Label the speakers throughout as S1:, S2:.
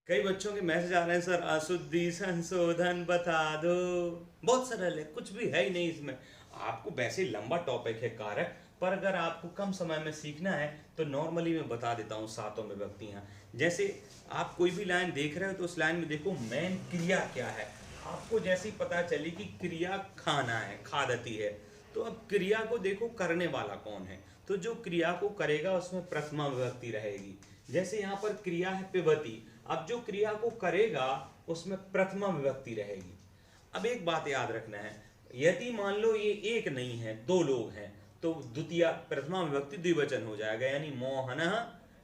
S1: कई बच्चों के मैसेज आ रहे हैं, सर अशुद्धि संशोधन बता दो। बहुत सरल है, कुछ भी है ही नहीं इसमें। आपको वैसे लंबा टॉपिक है कारक, पर अगर आपको कम समय में सीखना है तो नॉर्मली मैं बता देता हूँ सातों में विभक्तियाँ। जैसे आप कोई भी लाइन देख रहे हो तो उस लाइन में देखो मेन क्रिया क्या है। आपको जैसे ही पता चले कि क्रिया खाना है, खादती है, तो अब क्रिया को देखो करने वाला कौन है। तो जो क्रिया को करेगा उसमें प्रथमा विभक्ति रहेगी। जैसे यहाँ पर क्रिया है पिबती, अब जो क्रिया को करेगा उसमें प्रथमा विभक्ति रहेगी। अब एक बात याद रखना है, यदि मान लो ये एक नहीं है, दो लोग हैं, तो द्वितीय प्रथमा विभक्ति द्विवचन हो जाएगा, यानी मोहन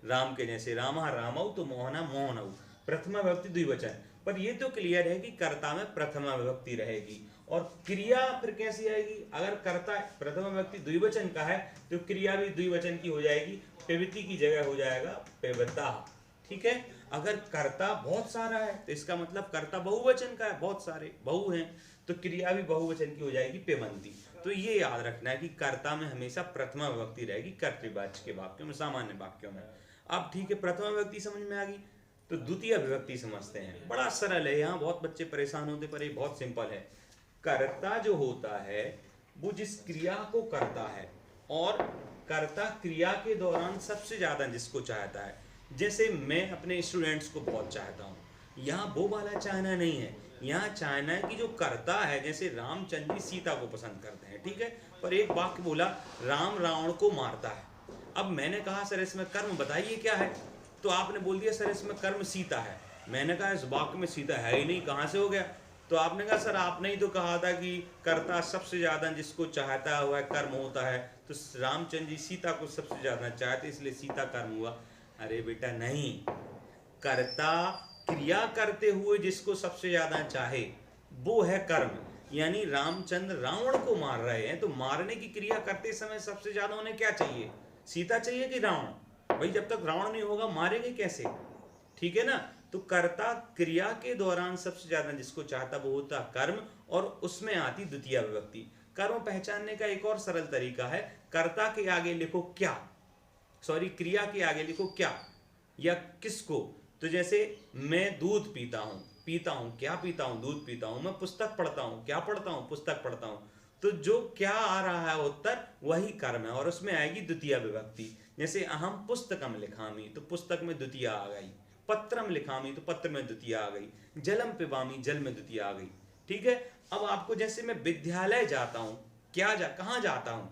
S1: राम के जैसे रामा रामौ तो मोहना मोहनौ, प्रथमा विभक्ति द्विवचन। पर ये तो क्लियर है कि कर्ता में प्रथमा विभक्ति रहेगी। और क्रिया फिर कैसी आएगी, अगर कर्ता प्रथमा विभक्ति द्विवचन का है तो क्रिया भी द्विवचन की हो जाएगी, पेविति की जगह हो जाएगा पेवता। ठीक है। अगर कर्ता बहुत सारा है तो इसका मतलब कर्ता बहुवचन का है, बहुत सारे बहु हैं, तो क्रिया भी बहुवचन की हो जाएगी पेमंती। तो ये याद रखना है कि कर्ता में हमेशा प्रथमा विभक्ति रहेगी कर्तृवाच्य के वाक्यों में, सामान्य वाक्यों में। अब ठीक है, प्रथमा विभक्ति समझ में आ गई, तो द्वितीय विभक्ति समझते हैं। बड़ा सरल है, यहाँ बहुत बच्चे परेशान होते पर ये बहुत सिंपल है। कर्ता जो होता है वो जिस क्रिया को करता है, और कर्ता क्रिया के दौरान सबसे ज्यादा जिसको चाहता है। जैसे मैं अपने स्टूडेंट्स को बहुत चाहता हूँ, यहाँ वो वाला चाहना नहीं है, यहाँ चाहना है कि जो करता है, जैसे रामचंद्र जी सीता को पसंद करते हैं, ठीक है, पर एक वाक्य बोला राम रावण को मारता है। अब मैंने कहा सर इसमें कर्म बताइए क्या है, तो आपने बोल दिया सर इसमें कर्म सीता है। मैंने कहा इस वाक्य में सीता है ही नहीं, कहाँ से हो गया। तो आपने कहा सर आपने ही तो कहा था कि कर्ता सबसे ज्यादा जिसको चाहता हुआ कर्म होता है, तो रामचंद्र जी सीता को सबसे ज्यादा चाहते इसलिए सीता कर्म हुआ। अरे बेटा नहीं, कर्ता क्रिया करते हुए जिसको सबसे ज्यादा चाहे वो है कर्म। यानी रामचंद्र रावण को मार रहे हैं, तो मारने की क्रिया करते समय सबसे ज्यादा उन्हें क्या चाहिए, सीता चाहिए कि रावण। भाई जब तक रावण नहीं होगा मारेंगे कैसे। ठीक है ना। तो कर्ता क्रिया के दौरान सबसे ज्यादा जिसको चाहता वो होता कर्म, और उसमें आती द्वितीय विभक्ति। कर्म पहचानने का एक और सरल तरीका है, कर्ता के आगे लिखो क्या, सॉरी क्रिया के आगे लिखो क्या या किसको। तो जैसे मैं दूध पीता हूँ, पीता हूँ क्या पीता हूँ, दूध पीता हूँ। मैं पुस्तक पढ़ता हूँ, क्या पढ़ता हूँ, पुस्तक पढ़ता हूँ। तो जो क्या आ रहा है उत्तर वही कर्म है, और उसमें आएगी द्वितीय विभक्ति। जैसे अहम पुस्तकम लिखामी, तो पुस्तक में द्वितीय आ गई। पत्रम लिखामी, तो पत्र में द्वितीय आ गई। जलम पिबामी, जल में द्वितीय आ गई। ठीक है। अब आपको जैसे मैं विद्यालय जाता हूँ, कहाँ जाता हूँ,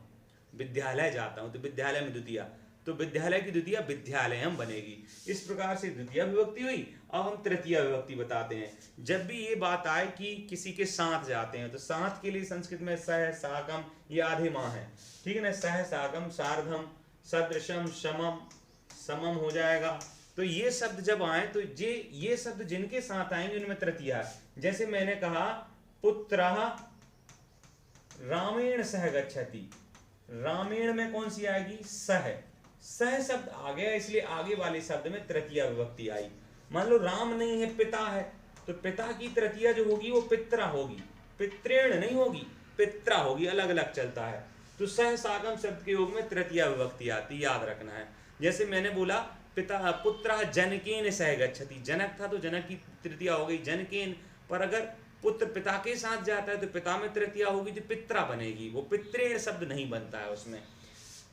S1: विद्यालय जाता हूँ, तो विद्यालय में द्वितीय, तो विद्यालय की द्वितीय विद्यालयम बनेगी। इस प्रकार से द्वितीय विभक्ति हुई। अब हम तृतीय विभक्ति बताते हैं। जब भी ये बात आए कि किसी के साथ जाते हैं, तो साथ के लिए संस्कृत में सह साकम, ये आधे माह है, ठीक है ना। सह साकम सार्धम सदृशम समम, समम हो जाएगा। तो ये शब्द जब आए तो ये शब्द जिनके साथ आएंगे उनमें तृतीय है। जैसे मैंने कहा पुत्र रामेण सह गच्छति, रामेण में कौन सी आएगी, सह। सह शब्द आ गया इसलिए आगे वाले शब्द में तृतीय विभक्ति आई। मान लो राम नहीं है, पिता है, तो पिता की तृतीय जो होगी वो पित्रा होगी, पित्रेण नहीं होगी, पित्रा होगी, अलग अलग चलता है। तो सह सागम शब्द के योग में तृतीय विभक्ति आती, याद रखना है। जैसे मैंने बोला पिता पुत्र जनकेन सह गच्छति, जनक था तो जनक की तृतीय हो गई जनकेन। पर अगर पुत्र पिता के साथ जाता है तो पिता में तृतीय होगी तो पित्रा बनेगी, वो पित्रेण शब्द नहीं बनता है उसमें।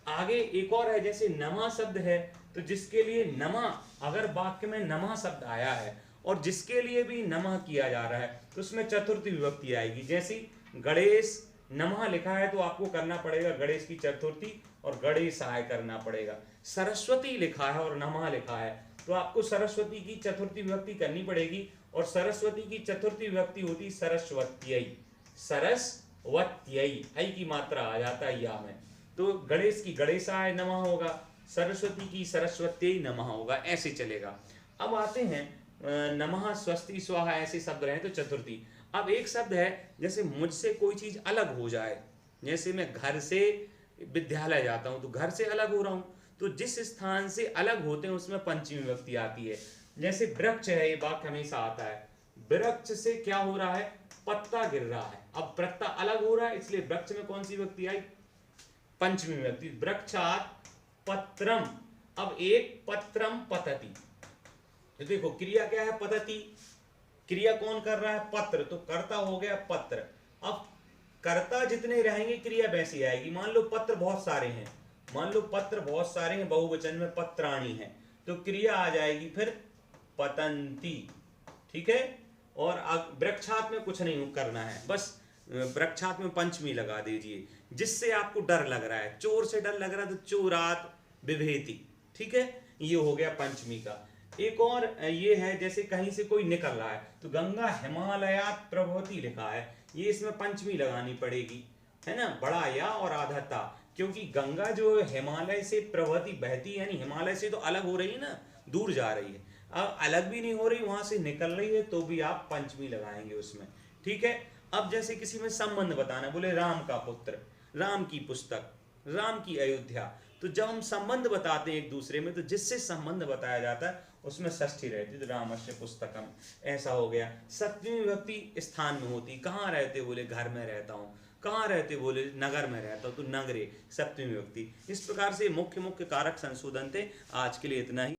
S1: आगे एक और है, जैसे नमा शब्द है, तो जिसके लिए नमा, अगर वाक्य में नमा शब्द आया है और जिसके लिए भी नमा किया जा रहा है तो उसमें चतुर्थी विभक्ति आएगी। जैसे गणेश नमा लिखा है तो आपको करना पड़ेगा गणेश की चतुर्थी और गणेशाय करना पड़ेगा। सरस्वती लिखा है और नमा लिखा है तो आपको सरस्वती की चतुर्थी विभक्ति करनी पड़ेगी, और सरस्वती की चतुर्थी विभक्ति होती सरस्वत्यई, सरस्वत्यई, आई की मात्रा आ जाता है या में। तो गणेश की गणेशाय नमः होगा, सरस्वती की सरस्वती नमः होगा, ऐसे चलेगा। अब आते हैं नमः स्वस्ति स्वाहा, ऐसे शब्द रहे तो चतुर्थी। अब एक शब्द है, जैसे मुझसे कोई चीज अलग हो जाए, जैसे मैं घर से विद्यालय जाता हूं तो घर से अलग हो रहा हूं, तो जिस स्थान से अलग होते हैं उसमें पंचमी विभक्ति आती है। जैसे वृक्ष है, ये वाक्य हमेशा आता है, वृक्ष से क्या हो रहा है, पत्ता गिर रहा है। अब पत्ता अलग हो रहा है इसलिए वृक्ष में कौन सी विभक्ति आई, पंचमी विभक्ति, वृक्षात पत्रम। अब एक पत्रम पतति, तो देखो क्रिया क्या है, पतति। क्रिया कौन कर रहा है, पत्र, तो कर्ता हो गया पत्र। अब कर्ता जितने रहेंगे क्रिया वैसी आएगी। मान लो पत्र बहुत सारे हैं, मान लो पत्र बहुत सारे हैं, बहुवचन में पत्राणी है, तो क्रिया आ जाएगी फिर पतंती। ठीक है। और वृक्षात में कुछ नहीं करना है, बस वृक्षात में पंचमी लगा दीजिए। जिससे आपको डर लग रहा है, चोर से डर लग रहा है तो चोरात विभेति। ठीक है, ये हो गया पंचमी का। एक और ये है, जैसे कहीं से कोई निकल रहा है तो गंगा हिमालयात प्रभवती लिखा है, ये इसमें पंचमी लगानी पड़ेगी, है ना, बड़ा या और आधा ता, क्योंकि गंगा जो हिमालय से प्रभवती बहती, यानी हिमालय से तो अलग हो रही है ना, दूर जा रही है। अब अलग भी नहीं हो रही, वहां से निकल रही है, तो भी आप पंचमी लगाएंगे उसमें। ठीक है। अब जैसे किसी में संबंध बताना, बोले राम का पुत्र, राम की पुस्तक, राम की अयोध्या, तो जब हम संबंध बताते हैं एक दूसरे में, तो जिससे संबंध बताया जाता है उसमें षष्ठी रहती है, तो रामस्य पुस्तकम, ऐसा हो गया। सप्तमी विभक्ति स्थान में होती, कहाँ रहते, बोले घर में रहता हूँ। कहाँ रहते, बोले नगर में रहता हूँ, तो नगरे, सप्तमी विभक्ति। इस प्रकार से मुख्य मुख्य कारक संशोधन थे। आज के लिए इतना ही।